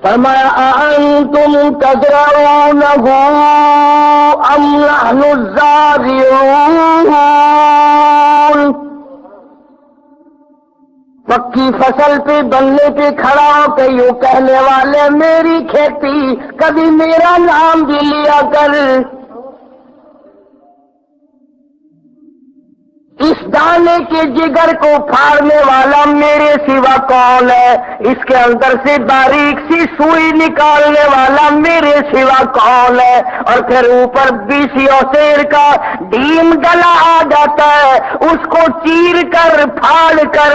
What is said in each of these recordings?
فرمایا أأنتم تزرعونه أم نحن الزارعون، پکی فصل پہ بننے پہ کھڑا ہو کے یوں کہنے والے میری کھیتی، کبھی میرا نام بھی لیا کر۔ اس دانے کے جگر کو پھاڑنے والا میرے سوا کون ہے؟ اس کے اندر سے باریک سی سوئی نکالنے والا میرے سوا کون ہے؟ اور پھر اوپر بیسی اوسیر کا ڈیم ڈلا آ جاتا ہے، اس کو چیر کر پھاڑ کر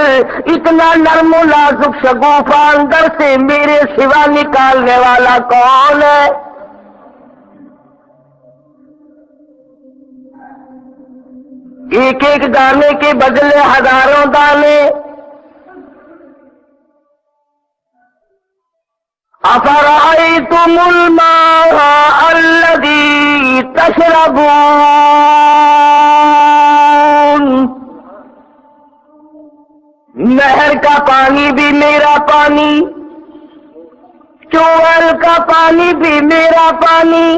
اتنا نرم و نازک شگوفہ اندر سے میرے سوا نکالنے والا کون ہے؟ ایک ایک دانے کے بدلے ہزاروں دانے۔ افرأیتم الماء الذی تشربون، نہر کا پانی بھی میرا پانی، ٹیوبویل کا پانی بھی میرا پانی،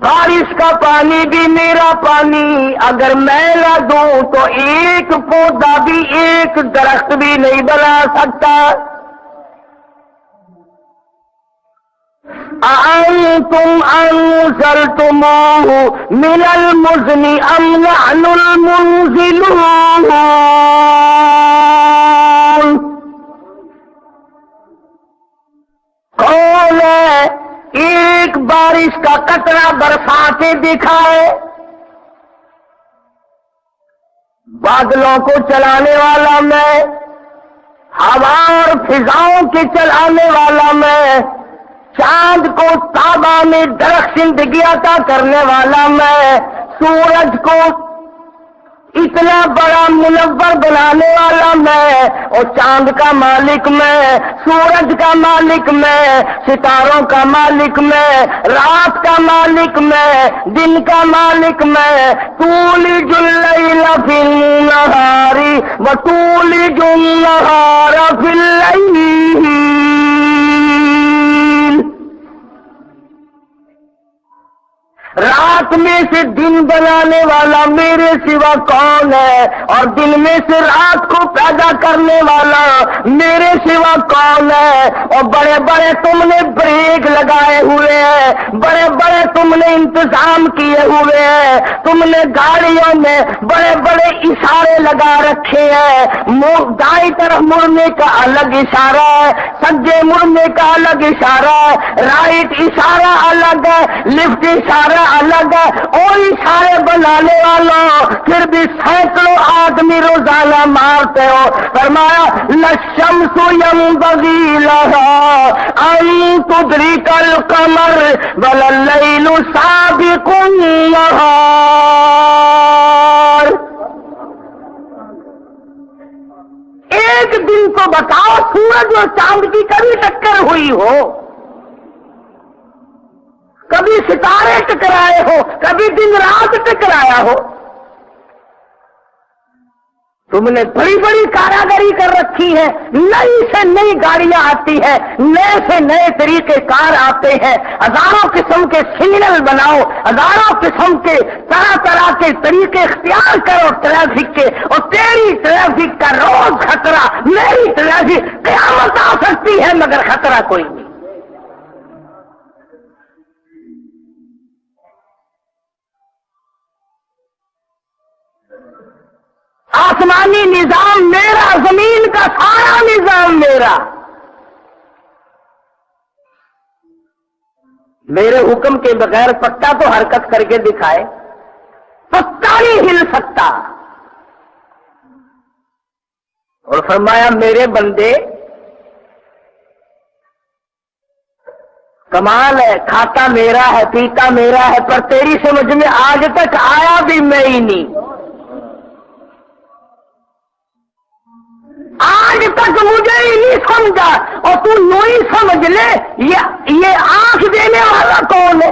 بارش کا پانی بھی میرا پانی، اگر میں نہ دوں تو ایک پودا بھی، ایک درخت بھی نہیں بنا سکتا۔ أأنتم أنزلتموه من المزن أم نحن المنزلون، کون ہے ایک بارش کا قطرہ برسا کے دکھائے؟ بادلوں کو چلانے والا میں، ہوا اور فضاؤں کے چلانے والا میں، چاند کو تابہ میں درخت زندگی عطا کرنے والا میں، سورج کو اتنا بڑا منور بنانے والا میں، اور چاند کا مالک میں، سورج کا مالک میں، ستاروں کا مالک میں، رات کا مالک میں، دن کا مالک میں۔ تولج اللیل فی النہار وتولج النہار فی اللیل، رات میں سے دن بنانے والا میرے سوا کون ہے؟ اور دن میں سے رات کو پیدا کرنے والا میرے سوا کون ہے؟ اور بڑے بڑے تم نے بریک لگائے ہوئے ہیں، بڑے بڑے تم نے انتظام کیے ہوئے ہیں، تم نے گاڑیوں میں بڑے بڑے اشارے لگا رکھے ہیں، دائیں طرف مڑنے کا الگ اشارہ ہے، سجے مڑنے کا الگ اشارہ ہے، رائٹ اشارہ الگ ہے، لیفٹ اشارہ الگ ہے، اور اشارے بنانے والوں پھر بھی سینکڑوں آدمی روزانہ مارتے ہو۔ فرمایا للشمس ينبغي لها ان تدرك القمر ولا الليل سابق النهار، ایک دن تو بتاؤ سورج اور چاند کی کبھی ٹکر ہوئی ہو، کبھی ستارے ٹکرائے ہو، کبھی دن رات ٹکرایا ہو؟ تم نے بڑی بڑی کاراگری کر رکھی ہے، نئی سے نئی گاڑیاں آتی ہیں، نئے سے نئے طریقے کار آتے ہیں، ہزاروں قسم کے سگنل بناؤ، ہزاروں قسم کے طرح طرح کے طریقے اختیار کرو ٹریفک کے، اور تیری ٹریفک کا روز خطرہ، میری ٹریفک قیامت آ سکتی ہے مگر خطرہ کوئی نہیں۔ آسمانی نظام میرا، زمین کا سارا نظام میرا، میرے حکم کے بغیر پتا تو حرکت کر کے دکھائے، پتا نہیں ہل سکتا۔ اور فرمایا میرے بندے کمال ہے، کھاتا میرا ہے، پیتا میرا ہے، پر تیری سمجھ میں آج تک آیا بھی میں ہی نہیں، آج تک مجھے ہی نہیں سمجھا، اور تو یوں ہی سمجھ لے یہ آنکھ دینے والا کون ہے؟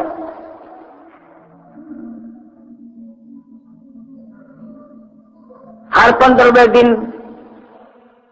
ہر 15ویں دن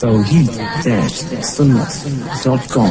Tawheed-sunnah.com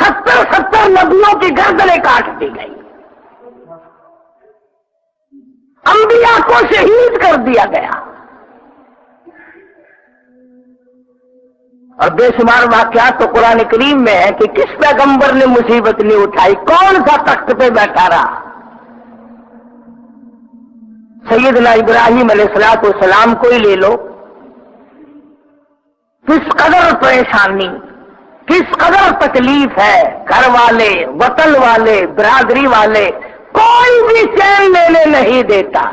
70 انبیاء کو شہید کر دیا گیا، اور بے شمار واقعات تو قرآن کریم میں ہے کہ کس پیغمبر نے مصیبت نہیں اٹھائی، کون سا تخت پہ بیٹھا رہا۔ سیدنا ابراہیم علیہ السلام کو ہی لے لو، کس قدر پریشانی، کس قدر تکلیف ہے، گھر والے، وطن والے، برادری والے، کوئی بھی چین لینے نہیں دیتا۔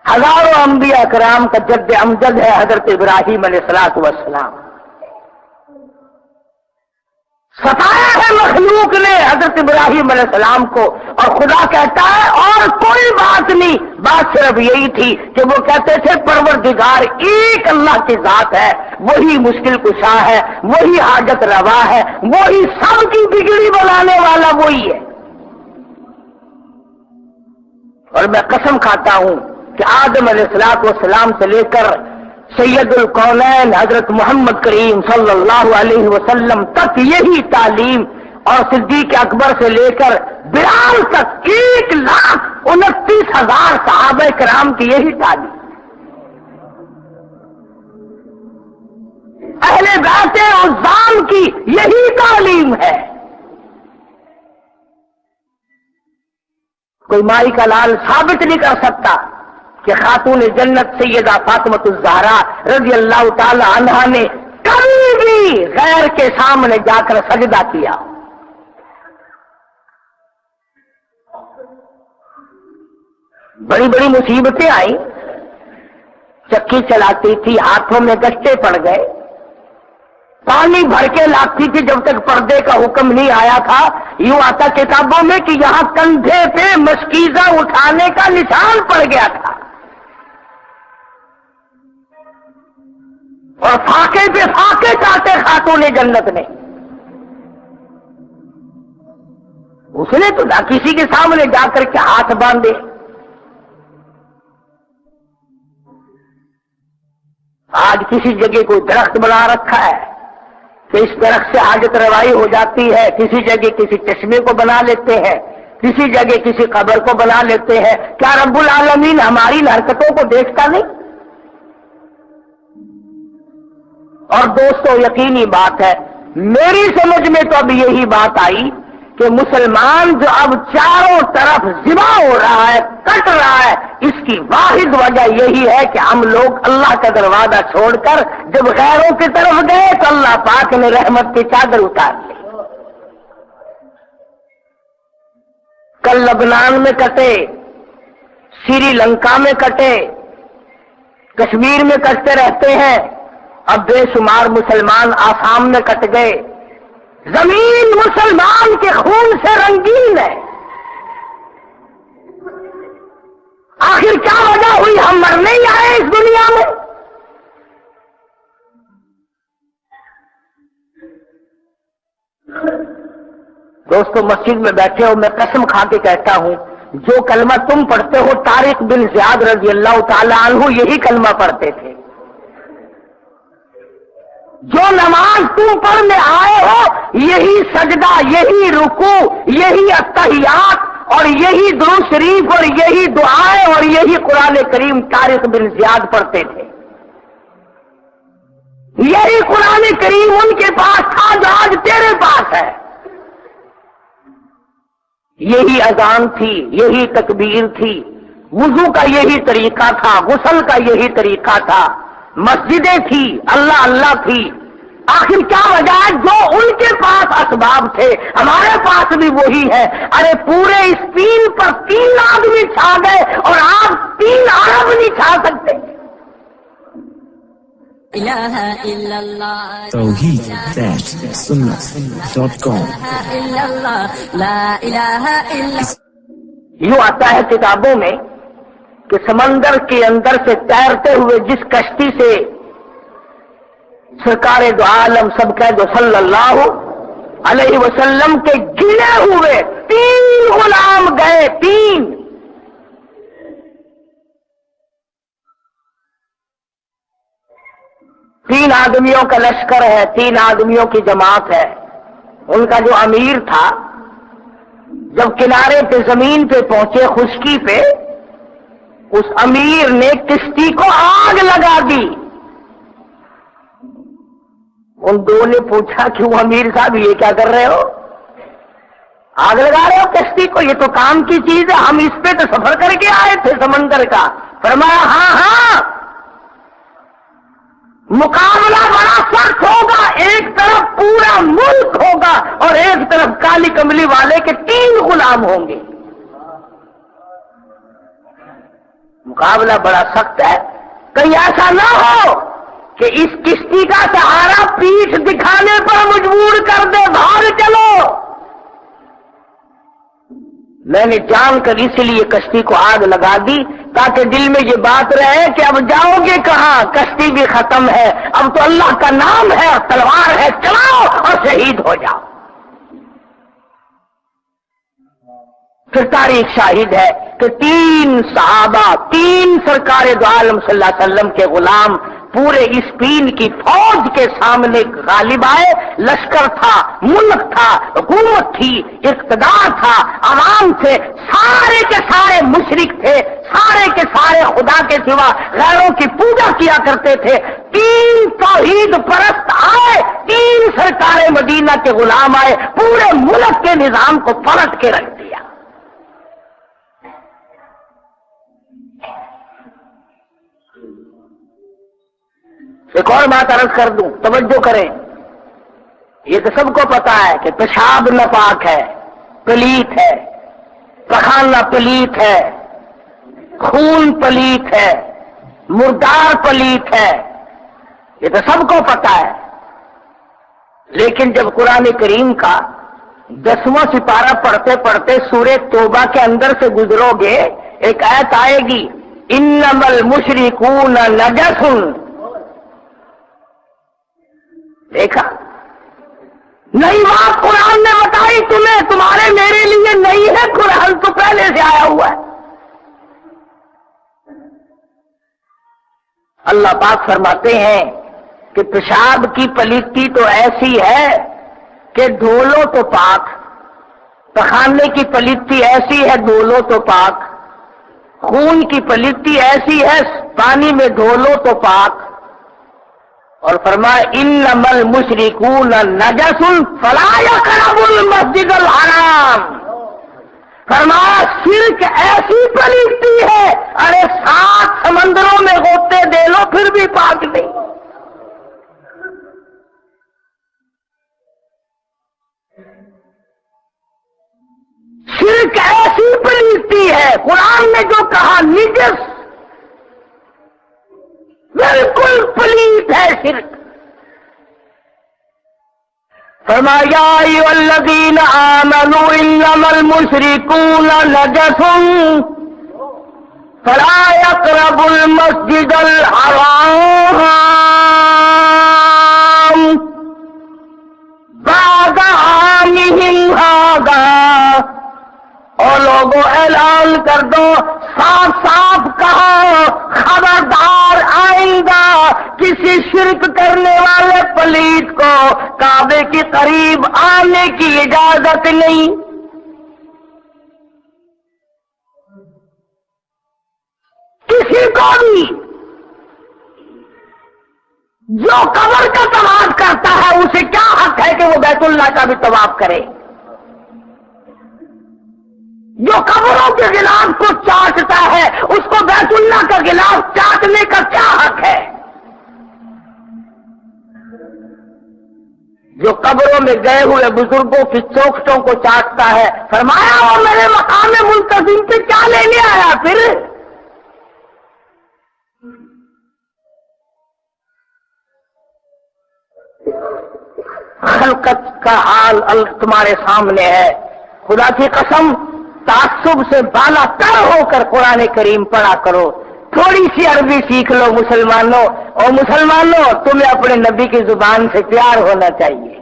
ہزاروں انبیاء کرام کا جد امجد ہے حضرت ابراہیم علیہ السلام، ستایا ہے مخلوق نے حضرت ابراہیم علیہ السلام کو، اور خدا کہتا ہے اور کوئی بات نہیں، بات صرف یہی تھی کہ وہ کہتے تھے پروردگار ایک اللہ کی ذات ہے، وہی مشکل کشا ہے، وہی حاجت روا ہے، وہی سب کی بگڑی بنانے والا وہی ہے۔ اور میں قسم کھاتا ہوں کہ آدم علیہ السلام سے لے کر سید الکونین حضرت محمد کریم صلی اللہ علیہ وسلم تک یہی تعلیم، اور صدیق اکبر سے لے کر بلال تک 1,29,000 صحابہ کرام کی یہی تعلیم، اہل بیت عظام کی یہی تعلیم ہے۔ کوئی مائی کا لال ثابت نہیں کر سکتا کہ خاتون جنت سیدہ فاطمۃ الزہرا رضی اللہ تعالی عنہا نے کبھی بھی غیر کے سامنے جا کر سجدہ کیا۔ بڑی بڑی مصیبتیں آئیں، چکی چلاتی تھی، ہاتھوں میں گشتے پڑ گئے، پانی بھر کے لاتی تھی، جب تک پردے کا حکم نہیں آیا تھا یوں آتا کتابوں میں کہ یہاں کندھے پہ مشکیزہ اٹھانے کا نشان پڑ گیا تھا، اور فاقے پہ فاقے کاٹے خاتون جنت نے۔ اس نے تو نہ کسی کے سامنے جا کر کے ہاتھ باندھے۔ آج کسی جگہ کوئی درخت بنا رکھا ہے کہ اس درخت سے حاجت روائی ہو جاتی ہے، کسی جگہ کسی چشمے کو بنا لیتے ہیں، کسی جگہ کسی قبر کو بنا لیتے ہیں۔ کیا رب العالمین ہماری ان حرکتوں کو دیکھتا نہیں؟ اور دوستو یقینی بات ہے، میری سمجھ میں تو اب یہی بات آئی کہ مسلمان جو اب چاروں طرف ذبح ہو رہا ہے، کٹ رہا ہے، اس کی واحد وجہ یہی ہے کہ ہم لوگ اللہ کا دروازہ چھوڑ کر جب غیروں کی طرف گئے تو اللہ پاک نے رحمت کی چادر اتار لی۔ کل لبنان میں کٹے، سری لنکا میں کٹے، کشمیر میں کٹتے رہتے ہیں، اب بے شمار مسلمان آسام میں کٹ گئے۔ زمین مسلمان کے خون سے رنگین ہے۔ آخر کیا وجہ ہوئی ہم مرنے ہی آئے اس دنیا میں؟ دوستو مسجد میں بیٹھے ہو، میں قسم کھا کے کہتا ہوں جو کلمہ تم پڑھتے ہو طارق بن زیاد رضی اللہ تعالی عنہ یہی کلمہ پڑھتے تھے۔ جو نماز تم پڑھنے آئے ہو یہی سجدہ، یہی رکوع، یہی اتحیات اور یہی درود شریف اور یہی دعائیں اور یہی قرآن کریم طارق بن زیاد پڑھتے تھے۔ یہی قرآن کریم ان کے پاس تھا جو آج تیرے پاس ہے۔ یہی اذان تھی، یہی تکبیر تھی، وضو کا یہی طریقہ تھا، غسل کا یہی طریقہ تھا، مسجدیں تھی، اللہ اللہ تھی۔ آخر کیا وجہ ہے؟ جو ان کے پاس اسباب تھے ہمارے پاس بھی وہی ہے۔ ارے پورے اسپین پر 3 آدمی چھا گئے اور آپ 3 ارب نہیں چھا سکتے۔ توحید-sunnah.com یوں آتا ہے کتابوں میں کہ سمندر کے اندر سے تیرتے ہوئے جس کشتی سے سرکار دو عالم سب کہہ دو صلی اللہ علیہ وسلم کے گنے ہوئے 3 غلام گئے، 3 آدمیوں کا لشکر ہے، 3 آدمیوں کی جماعت ہے۔ ان کا جو امیر تھا جب کنارے پہ زمین پہ پہنچے خشکی پہ، اس امیر نے کشتی کو آگ لگا دی۔ ان دو نے پوچھا کیوں امیر صاحب یہ کیا کر رہے ہو؟ آگ لگا رہے ہو کشتی کو؟ یہ تو کام کی چیز ہے، ہم اس پہ تو سفر کر کے آئے تھے سمندر کا۔ فرمایا ہاں مقابلہ بڑا سخت ہوگا، ایک طرف پورا ملک ہوگا اور ایک طرف کالی کملی والے کے 3 غلام ہوں گے۔ مقابلہ بڑا سخت ہے، کہیں ایسا نہ ہو کہ اس کشتی کا سہارا پیٹھ دکھانے پر مجبور کر دے، بھاگ چلو۔ میں نے جان کر اس لیے کشتی کو آگ لگا دی تاکہ دل میں یہ بات رہے کہ اب جاؤ گے کہاں، کشتی بھی ختم ہے، اب تو اللہ کا نام ہے اور تلوار ہے، چلاؤ اور شہید ہو جاؤ۔ پھر تاریخ شاہد ہے کہ 3 صحابہ، 3 سرکار دو عالم صلی اللہ علیہ وسلم کے غلام پورے اسپین کی فوج کے سامنے غالب آئے۔ لشکر تھا، ملک تھا، حکومت تھی، اقتدار تھا، عوام تھے، سارے کے سارے مشرک تھے، سارے کے سارے خدا کے سوا غیروں کی پوجا کیا کرتے تھے۔ 3 توحید پرست آئے، 3 سرکار مدینہ کے غلام آئے، پورے ملک کے نظام کو پلٹ کے رکھ دیا۔ ایک اور بات عرض کر دوں، توجہ کریں، یہ تو سب کو پتا ہے کہ پیشاب ناپاک ہے، پلیت ہے، پخانہ پلیت ہے، خون پلیت ہے، مردار پلیت ہے، یہ تو سب کو پتا ہے۔ لیکن جب قرآن کریم کا 10واں سپارہ پڑھتے پڑھتے سورہ توبہ کے اندر سے گزرو گے، ایک آیت آئے گی، انما المشرکون نجس۔ دیکھا نئی بات قرآن نے بتائی تمہیں، تمہارے میرے لیے نہیں ہے، قرآن تو پہلے سے آیا ہوا ہے۔ اللہ پاک فرماتے ہیں کہ پیشاب کی پلیتی تو ایسی ہے کہ دھو لو تو پاک، پخانے کی پلیتی ایسی ہے دھو لو تو پاک، خون کی پلیتی ایسی ہے پانی میں دھو لو تو پاک۔ اور فرمایا انما المشرکون نجس فلا یقربوا المسجد الحرام۔ فرمایا شرک ایسی پلیتی ہے، ارے 7 سمندروں میں غوطے دے لو پھر بھی پاک نہیں۔ شرک ایسی پلیتی ہے، قرآن نے جو کہا نجس، بالکل پلیت ہے شرک۔ فرمایا یا ایھا الذین آمنوا انما المشرکون نجس فلا یقربوا المسجد الحرام بعد عامہم ھذا۔ اور لوگوں اعلان کر دو، صاف صاف کہو، خبردار آئندہ کسی شرک کرنے والے پلیت کو کعبے کے قریب آنے کی اجازت نہیں۔ کسی کو بھی جو قبر کا طواف کرتا ہے اسے کیا حق ہے کہ وہ بیت اللہ کا بھی طواف کرے؟ جو قبروں کے غلاف کو چاٹتا ہے اس کو بیت اللہ کا غلاف چاٹنے کا کیا حق ہے؟ جو قبروں میں گئے ہوئے بزرگوں کی چوکھٹوں کو چاٹتا ہے، فرمایا وہ میرے مقام منتظم سے کیا لینے آیا پھر؟ خلقت کا حال تمہارے سامنے ہے، خدا کی قسم تعصب سے بالا تر ہو کر قرآن کریم پڑھا کرو، تھوڑی سی عربی سیکھ لو مسلمانوں، اور مسلمانوں تمہیں اپنے نبی کی زبان سے پیار ہونا چاہیے،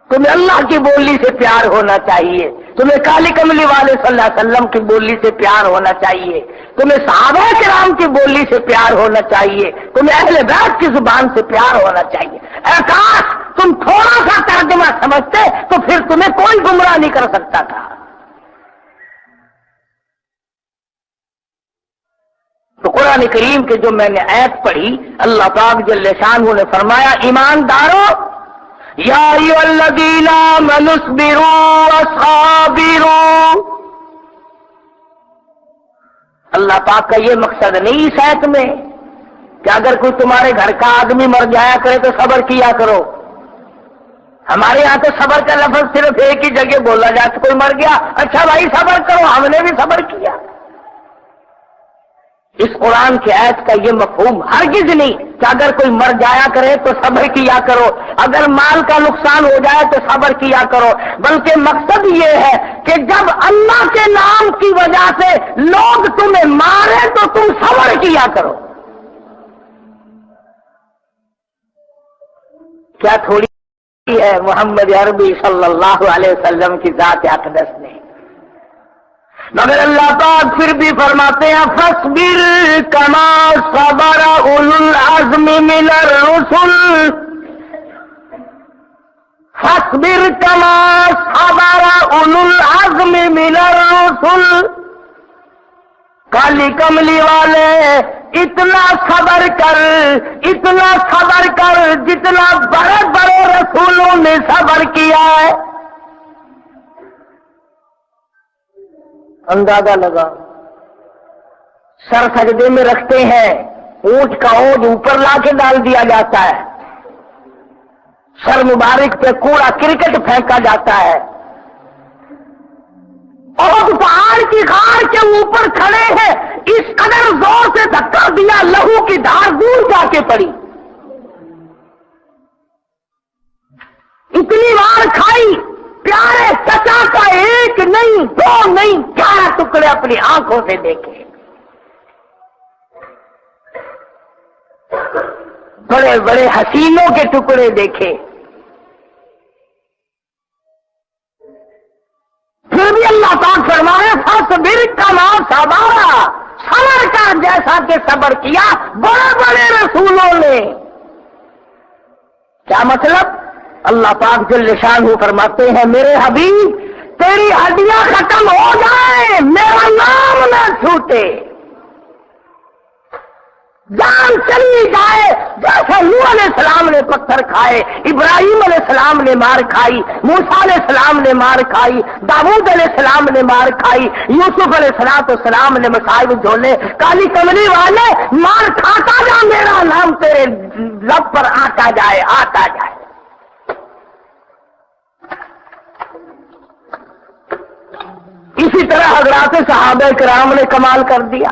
تمہیں اللہ کی بولی سے پیار ہونا چاہیے، تمہیں کالی کملی والے صلی اللہ علیہ وسلم کی بولی سے پیار ہونا چاہیے، تمہیں صحابہ کرام کی بولی سے پیار ہونا چاہیے، تمہیں اہل بیت کی زبان سے پیار ہونا چاہیے۔ اے کاش تم تھوڑا سا ترجمہ سمجھتے تو پھر تمہیں کوئی گمراہ نہیں کر سکتا تھا۔ تو قرآن کریم کے جو میں نے آیت پڑھی، اللہ پاک جل شانہ نے فرمایا ایمانداروں یا ایھا الذین آمنوا اصبروا وصابروا۔ اللہ پاک کا یہ مقصد نہیں اس آیت میں کہ اگر کوئی تمہارے گھر کا آدمی مر جایا کرے تو صبر کیا کرو۔ ہمارے یہاں تو صبر کا لفظ صرف ایک ہی جگہ بولا جاتا، کوئی مر گیا اچھا بھائی صبر کرو، ہم نے بھی صبر کیا۔ اس قرآن کی آیت کا یہ مفہوم ہرگز نہیں کہ اگر کوئی مر جایا کرے تو صبر کیا کرو، اگر مال کا نقصان ہو جائے تو صبر کیا کرو، بلکہ مقصد یہ ہے کہ جب اللہ کے نام کی وجہ سے لوگ تمہیں مارے تو تم صبر کیا کرو۔ کیا تھوڑی ہے محمد عربی صلی اللہ علیہ وسلم کی ذات اقدس نے، مگر اللہ پاک پھر بھی فرماتے ہیں فاصبر کما صبر اولو العزم من الرسل، فاصبر کما صبر اولو العزم من الرسل۔ کالی کملی والے اتنا صبر کر جتنا بڑے بڑے رسولوں نے صبر کیا ہے۔ اندازہ لگا، سر سجدے میں رکھتے ہیں، اونٹ کا اونٹ اوپر لا کے ڈال دیا جاتا ہے، سر مبارک پہ کوڑا کرکٹ پھینکا جاتا ہے، اور پہاڑ کی غار کے اوپر کھڑے ہیں، اس قدر زور سے دھکا دیا لہو کی دھار دور جا کے پڑی، اتنی بار کھائی، پیارے چچا کا ایک نہیں دو نہیں 11 ٹکڑے اپنی آنکھوں سے دیکھے، بڑے بڑے حسینوں کے ٹکڑے دیکھے، پھر بھی اللہ پاک فرمائے فاصبر کما صبر، صبر کر جیسا کہ صبر کیا بڑے بڑے رسولوں نے۔ کیا مطلب؟ اللہ پاک جل شانہ فرماتے ہیں میرے حبیب تیری ہڈیاں ختم ہو جائیں میرا نام نہ چھوٹے، جان چلی جائے، جیسے نوح علیہ السلام نے پتھر کھائے، ابراہیم علیہ السلام نے مار کھائی، موسیٰ علیہ السلام نے مار کھائی، داؤد علیہ السلام نے مار کھائی، یوسف علیہ السلام نے مصائب جھولے، کالی کملی والے مار کھاتا جا میرا نام تیرے لب پر آتا جائے آتا جائے۔ اسی طرح حضرات صحابہ کرام نے کمال کر دیا،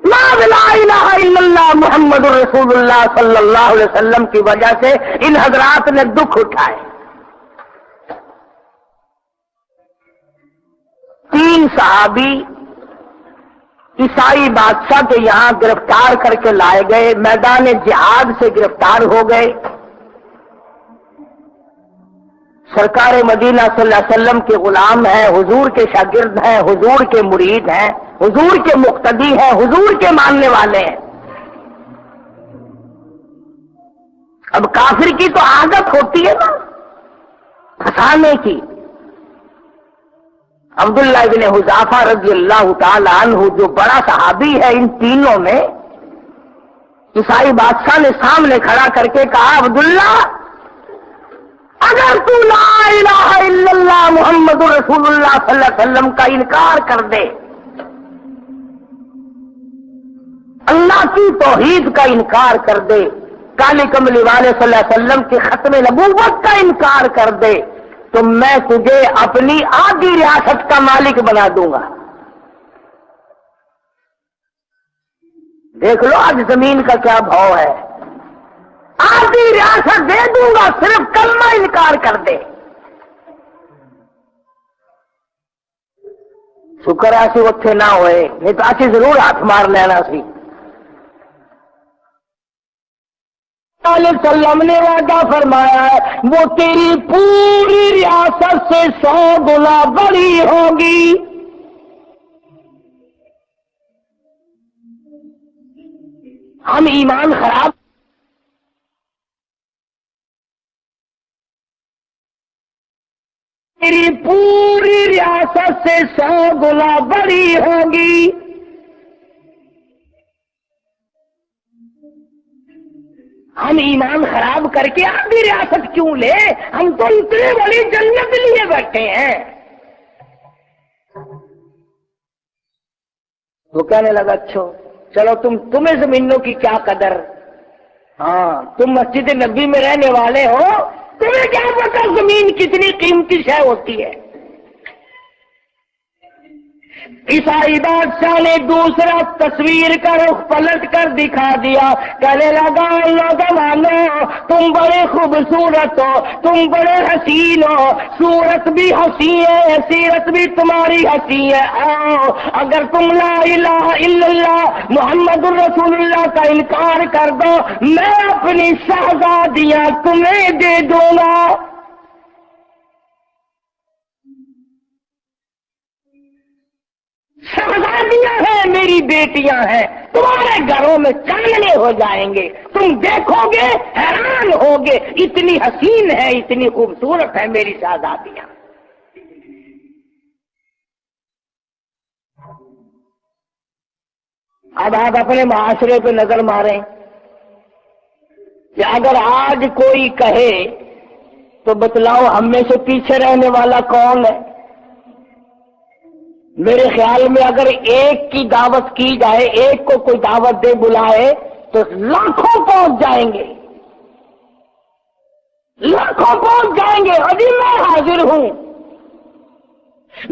لا الہ الا اللہ محمد رسول اللہ صلی اللہ علیہ وسلم کی وجہ سے ان حضرات نے دکھ اٹھائے۔ 3 صحابی عیسائی بادشاہ کے یہاں گرفتار کر کے لائے گئے، میدان جہاد سے گرفتار ہو گئے، سرکار مدینہ صلی اللہ علیہ وسلم کے غلام ہیں، حضور کے شاگرد ہیں، حضور کے مرید ہیں، حضور کے مقتدی ہیں، حضور کے ماننے والے ہیں۔ اب کافر کی تو عادت ہوتی ہے نا پھنسانے کی۔ عبداللہ بن حذافہ رضی اللہ تعالی عنہ جو بڑا صحابی ہے ان تینوں میں، عیسائی بادشاہ نے سامنے کھڑا کر کے کہا عبداللہ اگر تو لا الہ الا اللہ محمد رسول اللہ صلی اللہ علیہ وسلم کا انکار کر دے، اللہ کی توحید کا انکار کر دے، کالی کملی والے صلی اللہ علیہ وسلم کے ختم نبوت کا انکار کر دے تو میں تجھے اپنی آدھی ریاست کا مالک بنا دوں گا۔ دیکھ لو آج زمین کا کیا بھاؤ ہے، آدھی ریاست دے دوں گا صرف کلمہ انکار کر دے۔ شکر ایسی اتنے نہ ہوئے، نہیں تو اچھی ضرور ہاتھ مار لینا سی۔ علیہ وسلم نے وعدہ فرمایا ہے وہ تیری پوری ریاست سے 100 گنا بڑی ہوگی۔ ہم ایمان خراب میری پوری ریاست سے 100 گنا بڑی ہوگی. ہم ایمان خراب کر کے آدھی ریاست کیوں لے؟ ہم تو اتنے بڑی جنت لیے بیٹھے ہیں. وہ کہنے لگا اچھا چلو تمہیں زمینوں کی کیا قدر، ہاں تم مسجد نبی میں رہنے والے ہو، تمہیں کیا پتا زمین کتنی قیمتی شے ہوتی ہے. عیسائی بادشاہ نے دوسرا تصویر کا رخ پلٹ کر دکھا دیا. کہنے لگا نوجوانو تم بڑے خوبصورت ہو، تم بڑے حسین ہو، صورت بھی حسین ہے، سیرت بھی تمہاری حسین ہے. آؤ اگر تم لا الہ الا اللہ محمد الرسول اللہ کا انکار کر دو، میں اپنی شہزادیاں تمہیں دے دوں گا. شہزادیاں ہیں، میری بیٹیاں ہیں، تمہارے گھروں میں چاندنے ہو جائیں گے، تم دیکھو گے حیران ہوگے، اتنی حسین ہے، اتنی خوبصورت ہے میری شہزادیاں. اب آپ اپنے معاشرے پہ نظر ماریں کہ اگر آج کوئی کہے تو بتلاؤ ہم میں سے پیچھے رہنے والا کون ہے؟ میرے خیال میں اگر ایک کی دعوت کی جائے، ایک کو کوئی دعوت دے بلائے تو لاکھوں پہنچ جائیں گے، لاکھوں پہنچ جائیں گے. ابھی میں حاضر ہوں.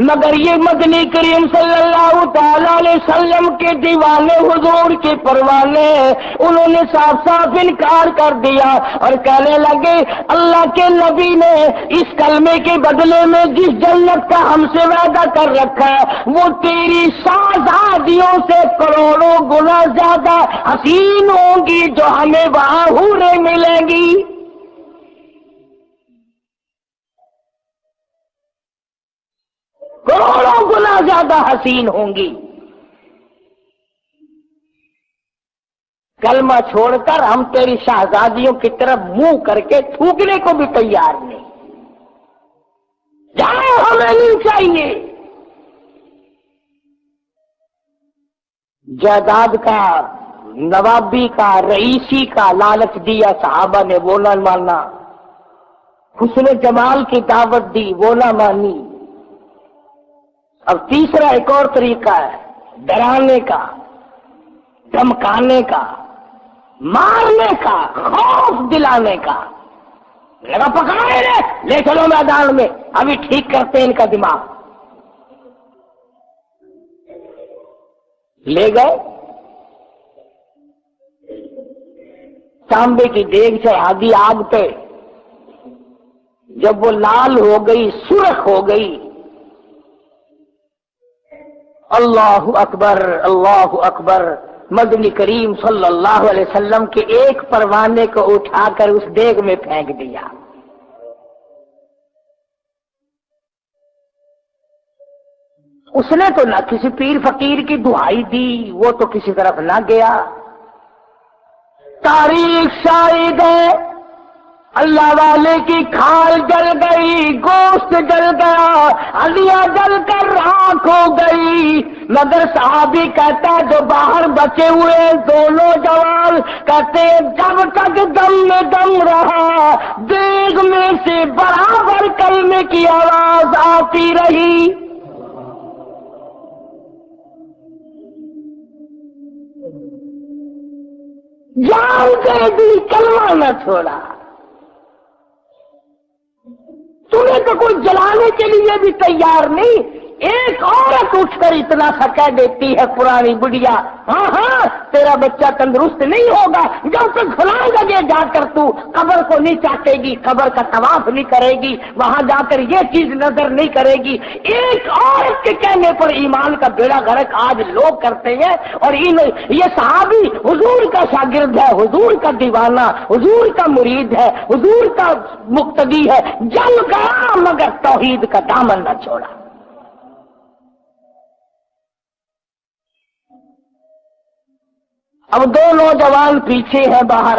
مگر یہ مدنی کریم صلی اللہ تعالی علیہ وسلم کے دیوانے حضور کے پروانے، انہوں نے صاف صاف انکار کر دیا اور کہنے لگے اللہ کے نبی نے اس کلمے کے بدلے میں جس جنت کا ہم سے وعدہ کر رکھا ہے وہ تیری شہزادیوں سے کروڑوں گنا زیادہ حسین ہوں گی جو ہمیں وہاں حوریں ملیں گی. کروڑوں گنا زیادہ حسین ہوں گی. کلمہ چھوڑ کر ہم تیری شہزادیوں کی طرف منہ کر کے تھوکنے کو بھی تیار نہیں. جاؤ ہمیں نہیں چاہیے. جائیداد کا، نوابی کا، رئیسی کا لالچ دیا صحابہ نے، وہ نہ مانا. حسن جمال کی دعوت دی، وہ نہ مانی. اب تیسرا ایک اور طریقہ ہے ڈرانے کا، دھمکانے کا، مارنے کا، خوف دلانے کا. لگا پکڑے لے چلو میدان میں، ابھی ٹھیک کرتے ہیں ان کا دماغ. لے گئے، تانبے کی دیگ چڑھا دی آگ پہ. جب وہ لال ہو گئی، سرخ ہو گئی، اللہ اکبر اللہ اکبر، مدنی کریم صلی اللہ علیہ وسلم کے ایک پروانے کو اٹھا کر اس دیگ میں پھینک دیا. اس نے تو نہ کسی پیر فقیر کی دعائی دی، وہ تو کسی طرف نہ گیا. تاریخ شاہد ہے اللہ والے کی کھال جل گئی، گوشت جل گیا، ہڈیاں جل کر راکھ ہو گئی. مگر صحابی کہتا جو باہر بچے ہوئے دونوں جوان کہتے جب تک دم میں دم رہا دیگ میں سے برابر کلمے کی آواز آتی رہی. جان دے دی، کلمہ نہ چھوڑا. تمہیں تو کوئی جلانے کے لیے بھی تیار نہیں. ایک عورت اٹھ کر اتنا سا کہہ دیتی ہے پرانی بڑھیا، ہاں ہاں تیرا بچہ تندرست نہیں ہوگا جب تک کھلا لگے جا کر تو قبر کو نہیں چاٹے گی، قبر کا طواف نہیں کرے گی، وہاں جا کر یہ چیز نظر نہیں کرے گی. ایک عورت کے کہنے پر ایمان کا بیڑا غرق آج لوگ کرتے ہیں. اور یہ صحابی حضور کا شاگرد ہے، حضور کا دیوانہ، حضور کا مرید ہے، حضور کا مقتدی ہے، جل گیا مگر توحید کا دامن نہ چھوڑا. اب دو نوجوان پیچھے ہیں باہر،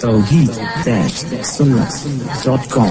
Tawheed-sunnah.com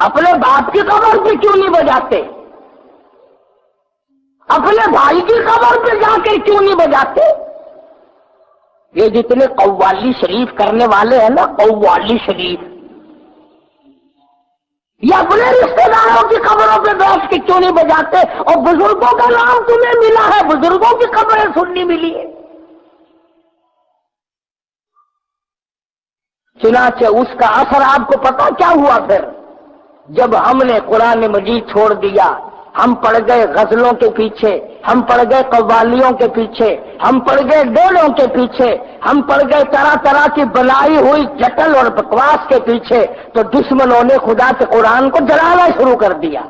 اپنے باپ کی قبر پہ کیوں نہیں بجاتے؟ اپنے بھائی کی قبر پہ جا کے کیوں نہیں بجاتے؟ یہ جتنے قوالی شریف کرنے والے ہیں نا، قوالی شریف، یہ اپنے رشتے داروں کی قبروں پہ بیٹھ کے کیوں نہیں بجاتے؟ اور بزرگوں کا نام تمہیں ملا ہے، بزرگوں کی قبریں سننی ملی ہے۔ چنانچہ اس کا اثر آپ کو پتا کیا ہوا پھر؟ جب ہم نے قرآن مجید چھوڑ دیا، ہم پڑ گئے غزلوں کے پیچھے، ہم پڑ گئے قوالیوں کے پیچھے، ہم پڑ گئے ڈولوں کے پیچھے، ہم پڑ گئے طرح طرح کی بنائی ہوئی جٹل اور بکواس کے پیچھے، تو دشمنوں نے خدا کے قرآن کو جلانا شروع کر دیا۔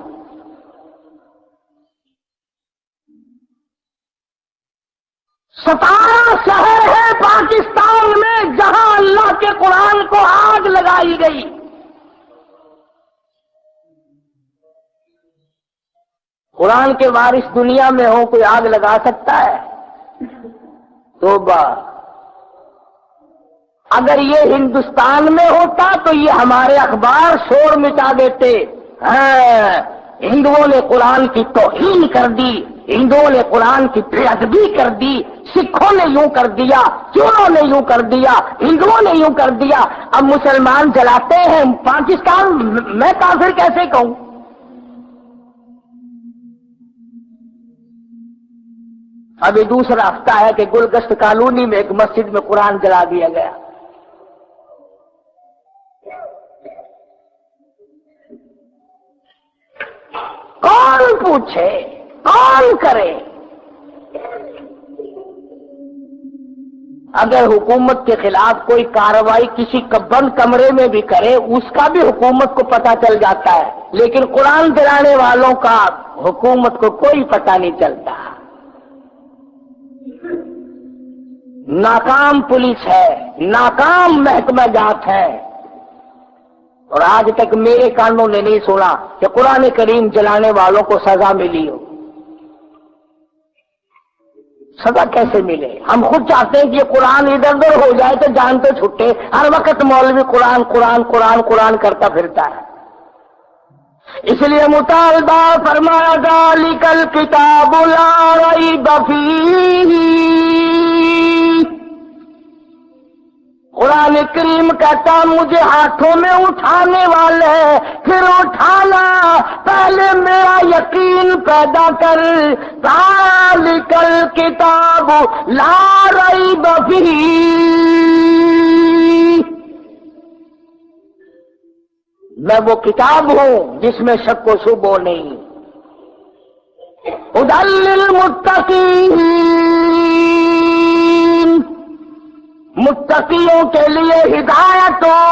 17 شہر ہے پاکستان میں جہاں اللہ کے قرآن کو آگ لگائی گئی۔ قرآن کے وارث دنیا میں ہو، کوئی آگ لگا سکتا ہے؟ توبہ! اگر یہ ہندوستان میں ہوتا تو یہ ہمارے اخبار شور مچا دیتے، ہاں ہندوؤں نے قرآن کی توہین کر دی، ہندوؤں نے قرآن کی بے ادبی کر دی، سکھوں نے یوں کر دیا، چوروں نے یوں کر دیا، ہندوؤں نے یوں کر دیا۔ اب مسلمان جلاتے ہیں پاکستان، میں کافر کیسے کہوں؟ ابھی دوسرا ہفتہ ہے کہ گلگشت کالونی میں ایک مسجد میں قرآن جلا دیا گیا۔ کون پوچھے؟ کون کرے؟ اگر حکومت کے خلاف کوئی کارروائی کسی بند کمرے میں بھی کرے، اس کا بھی حکومت کو پتہ چل جاتا ہے، لیکن قرآن جلانے والوں کا حکومت کو کوئی پتہ نہیں چلتا۔ ناکام پولیس ہے، ناکام محکمہ جات ہے، اور آج تک میرے کانوں نے نہیں سنا کہ قرآن کریم جلانے والوں کو سزا ملی ہو۔ سزا کیسے ملے؟ ہم خود چاہتے ہیں کہ یہ قرآن ادھر ادھر ہو جائے تو جان تو چھٹے، ہر وقت مولوی قرآن قرآن قرآن قرآن کرتا پھرتا ہے۔ اس لیے مطالبہ فرمایا ذالک الکتاب لا ریب فیہ، قرآن کریم کہتا مجھے ہاتھوں میں اٹھانے والے، پھر اٹھانا، پہلے میرا یقین پیدا کر۔ ذالک الکتاب لا ریب فیہ، میں وہ کتاب ہوں جس میں شک و شبہ نہیں۔ ھدی للمتقین، متقیوں کے لیے ہدایت ہو،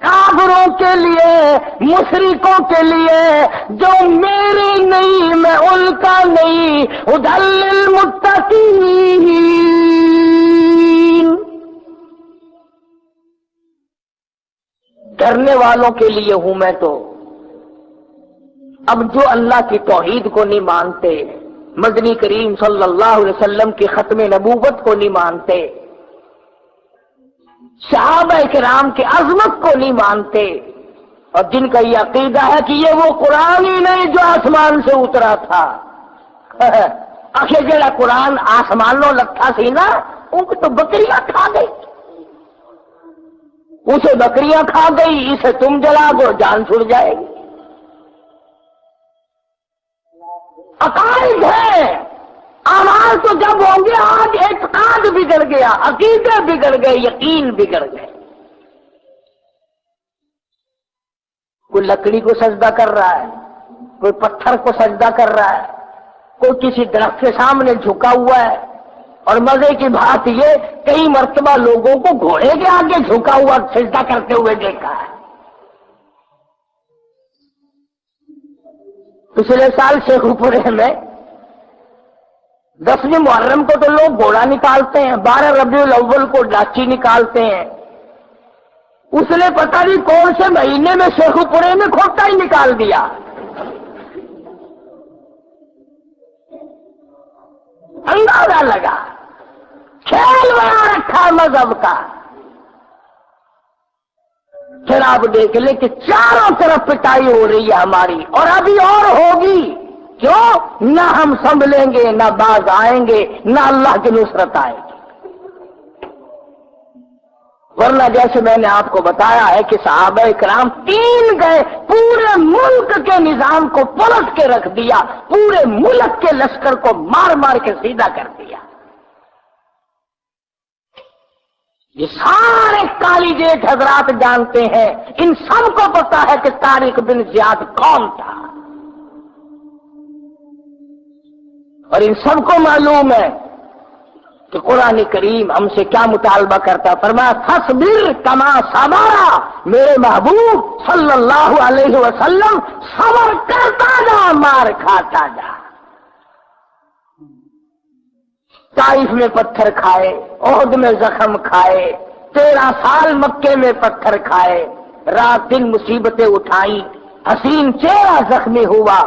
کافروں کے لیے، مشرکوں کے لیے، جو میری نہیں میں ان کا نہیں۔ ھدی للمتقین، ڈرنے والوں کے لیے ہوں میں تو۔ اب جو اللہ کی توحید کو نہیں مانتے، مدنی کریم صلی اللہ علیہ وسلم کی ختم نبوت کو نہیں مانتے، صحابہ کرام کی عظمت کو نہیں مانتے، اور جن کا یہ عقیدہ ہے کہ یہ وہ قرآن ہی نہیں جو آسمان سے اترا تھا، آخر جڑا قرآن آسمانوں لکھا سی نا، ان کو تو بکریاں کھا گئی، اسے بکریاں کھا گئی، اسے تم جلا دو جان چھڑ جائے گی۔ عقائد ہے، اعمال تو جب ہوں گے، آج اعتقاد بگڑ گیا، عقیدے بگڑ گئے، یقین بگڑ گئے۔ کوئی لکڑی کو سجدہ کر رہا ہے، کوئی پتھر کو سجدہ کر رہا ہے، کوئی کسی درخت کے سامنے جھکا ہوا ہے، اور مزے کی بات یہ کئی مرتبہ لوگوں کو گھوڑے کے آگے جھکا ہوا سجدہ کرتے ہوئے دیکھا ہے۔ پچھلے سال شیخو پورے میں 10ویں محرم کو تو لوگ گھوڑا نکالتے ہیں، 12 ربیع الاول کو ڈاچی نکالتے ہیں، اس نے پتہ نہیں کون سے مہینے میں شیخو پورے میں کھوٹا ہی نکال دیا۔ اندازہ لگا، کھیل بنا رکھا مذہب کا۔ پھر آپ دیکھ لیں کہ چاروں طرف پٹائی ہو رہی ہے ہماری، اور ابھی اور ہوگی۔ کیوں؟ نہ ہم سنبھلیں گے، نہ باز آئیں گے، نہ اللہ کی نصرت آئے گی۔ ورنہ جیسے میں نے آپ کو بتایا ہے کہ صحابہ کرام 3 گئے، پورے ملک کے نظام کو پلٹ کے رکھ دیا، پورے ملک کے لشکر کو مار مار کے سیدھا کر دیا۔ یہ سارے کالی جیٹ حضرات جانتے ہیں، ان سب کو پتا ہے کہ طارق بن زیاد کون تھا، اور ان سب کو معلوم ہے کہ قرآن کریم ہم سے کیا مطالبہ کرتا۔ فرمایا فاصبر کما صبر، میرے محبوب صلی اللہ علیہ وسلم صبر کرتا جا، مار کھاتا جا۔ طائف میں پتھر کھائے، احد میں زخم کھائے، 13 سال مکے میں پتھر کھائے، رات دن مصیبتیں اٹھائیں، حسین چہرہ زخمی ہوا،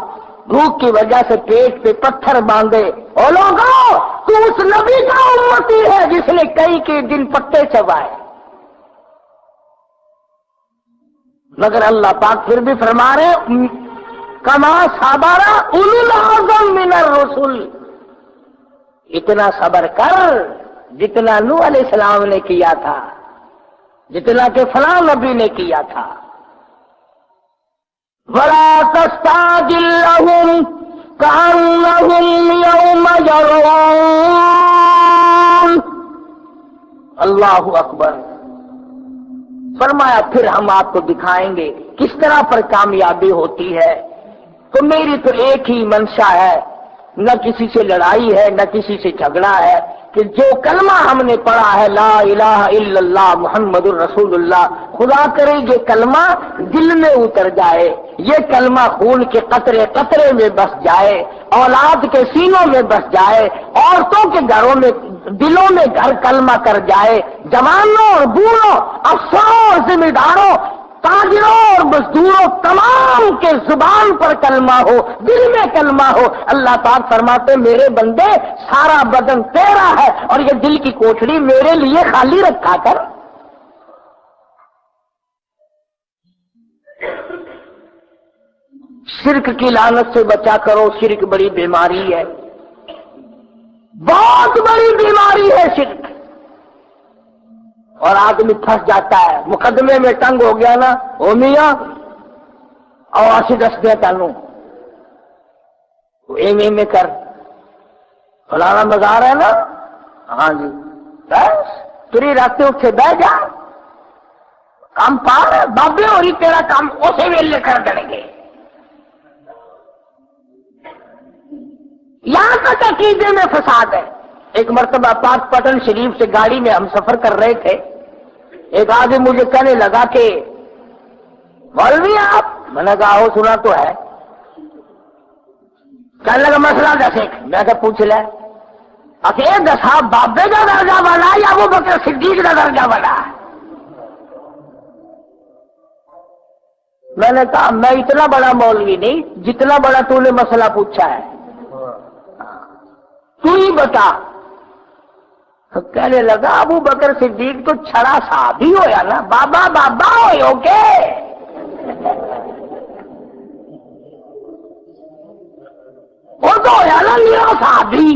بھوک کی وجہ سے پیٹ پہ پتھر باندھے۔ او لوگوں، تو اس نبی کا امتی ہے جس نے کئی کے دن پتے چبائے، مگر اللہ پاک پھر بھی فرما رہے کما صبر اولو العزم من الرسل، اتنا صبر کر جتنا نوح علیہ السلام نے کیا تھا، جتنا کہ فلاں نبی نے کیا تھا۔ وَلَا تَسْتَعْجِل لَّهُمْ كَأَنَّهُمْ يَوْمَ يَرَوْنَ۔ اللہ اکبر۔ فرمایا پھر ہم آپ کو دکھائیں گے کس طرح پر کامیابی ہوتی ہے۔ تو میری تو ایک ہی منشا ہے، نہ کسی سے لڑائی ہے، نہ کسی سے جھگڑا ہے، کہ جو کلمہ ہم نے پڑھا ہے لا الہ الا اللہ محمد الرسول اللہ، خدا کرے یہ کلمہ دل میں اتر جائے، یہ کلمہ خون کے قطرے قطرے میں بس جائے، اولاد کے سینوں میں بس جائے، عورتوں کے گھروں میں دلوں میں گھر کلمہ کر جائے، جوانوں اور بوڑھوں، افسروں اور ذمہ داروں، تاجروں اور مزدوروں تمام کے زبان پر کلمہ ہو، دل میں کلمہ ہو۔ اللہ پاک فرماتے میرے بندے سارا بدن تیرا ہے اور یہ دل کی کوٹھڑی میرے لیے خالی رکھا کر۔ شرک کی لعنت سے بچا کرو، شرک بڑی بیماری ہے، بہت بڑی بیماری ہے شرک، اور آدمی پھنس جاتا ہے، مقدمے میں ٹنگ ہو گیا نا، او میاں اور آسی دس دے تانوں ایم میں کر، فلانا مزار ہے نا، ہاں جی بس تری راستے اٹھے بہ جا، کام پار ہے، بابے ہو رہی تیرا کام اسے ویلے کر دیں گے۔ یہاں تک عقیدے میں فساد ہے۔ ایک مرتبہ پاک پٹن شریف سے گاڑی میں ہم سفر کر رہے تھے، ایک آدمی مجھے کہنے لگا کہ مولوی آپ، میں نے کہا ہو سنا تو ہے، کہنے لگا مسئلہ دس ایک، میں کہ پوچھ لے، اکیل دسا بابے کا درجہ والا یا وہ بکر صدیق کا درجہ والا؟ میں نے کہا میں اتنا بڑا مولوی نہیں جتنا بڑا تو نے مسئلہ پوچھا ہے، تو ہی بتا۔ کہنے لگا ابو بکر صدیق تو چھڑا صحابی ہویا نا، بابا بابا ہو کے وہ تو ہویا نا میرا صحابی،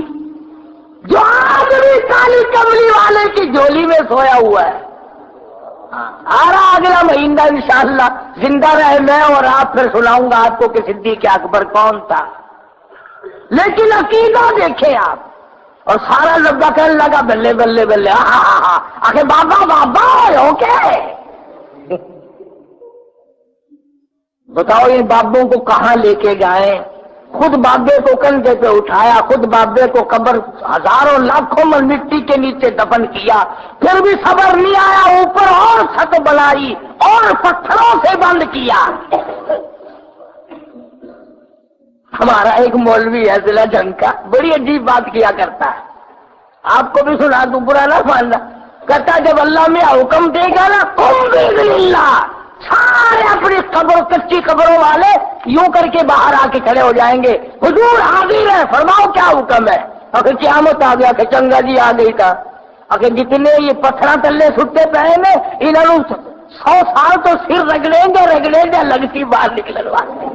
جو آج بھی کالی کملی والے کی جھولی میں سویا ہوا ہے۔ آ رہا اگلا مہینہ انشاءاللہ زندہ رہے میں اور آپ، پھر سناؤں گا آپ کو کہ صدیق اکبر کون تھا۔ لیکن عقیدہ دیکھیں آپ، اور سارا لبا کہنے لگا بلے بلے بلے، آخر بابا بابا ہو کے بتاؤ ان بابوں کو کہاں لے کے جائیں؟ خود بابے کو کندھے پہ اٹھایا، خود بابے کو قبر ہزاروں لاکھوں من مٹی کے نیچے دفن کیا، پھر بھی صبر نہیں آیا، اوپر اور چھت بنائی اور پتھروں سے بند کیا۔ ہمارا ایک مولوی ہے ضلع جنگ کا، بڑی عجیب بات کیا کرتا ہے، آپ کو بھی سنا دوں، برا نہ ماننا، کہتا جب اللہ میں حکم دے گا نا قم بإذن اللہ، سارے اپنی قبر کچی قبروں والے یوں کر کے باہر آ کے کھڑے ہو جائیں گے، حضور حاضر ہے، فرماؤ کیا حکم ہے؟ اگر قیامت آ گیا کہ چنگا جی آ گئی تھا، اگر جتنے یہ پتھراں تلے سٹے پے نے انہوں 100 سال تو سر رگڑیں گے لگتی باہر نکلنے واسطے.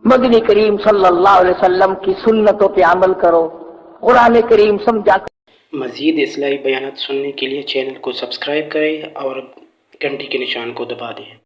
مدنی کریم صلی اللہ علیہ وسلم کی سنتوں پہ عمل کرو، قرآن کریم سمجھا کرو. مزید اصلاحی بیانات سننے کے لیے چینل کو سبسکرائب کریں اور گھنٹی کے نشان کو دبا دیں.